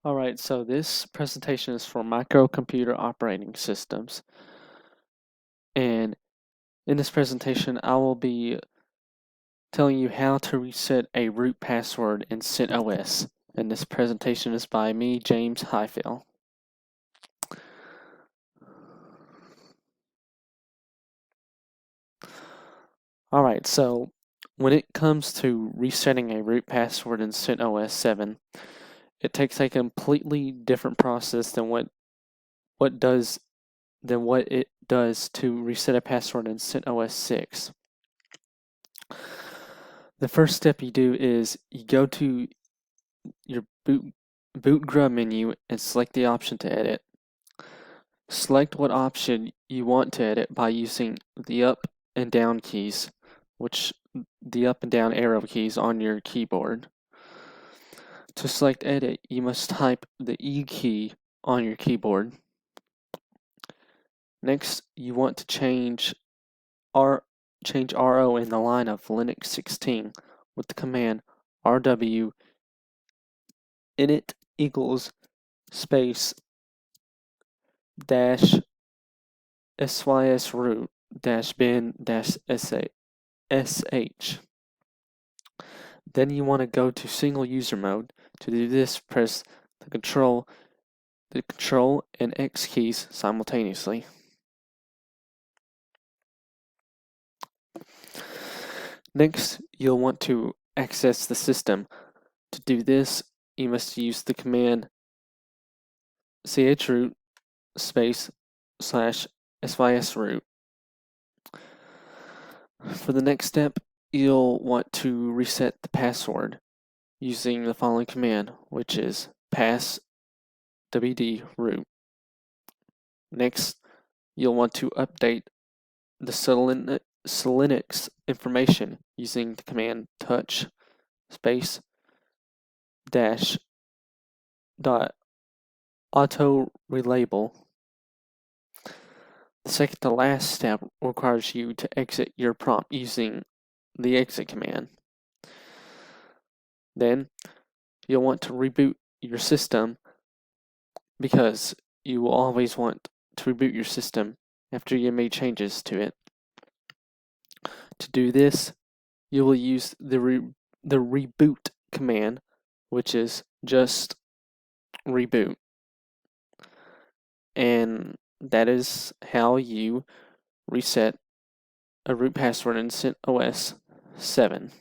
Alright, so this presentation is for microcomputer operating systems. And in this presentation, I will be telling you how to reset a root password in CentOS. And this presentation is by me, James Highfill. Alright, so when it comes to resetting a root password in CentOS 7, it takes a completely different process than what it does to reset a password in CentOS 6. The first step you do is you go to your boot grub menu and select the option to edit. Select what option you want to edit by using the up and down keys, the up and down arrow keys on your keyboard. To select edit, you must type the E key on your keyboard. Next, you want to change RO in the line of Linux 16 with the command rw init equals space dash sys root dash bin dash sh. Then you want to go to single user mode. To do this, press the control and X keys simultaneously. Next, you'll want to access the system. To do this, you must use the command chroot space / sys root. For the next step, you'll want to reset the password using the following command, which is pass wd root. Next, you'll want to update the Linux information using the command touch space dash dot auto relabel. The second to last step requires you to exit your prompt using the exit command. Then you'll want to reboot your system because you will always want to reboot your system after you made changes to it. To do this, you will use the reboot command, which is just reboot. And that is how you reset a root password in CentOS 7.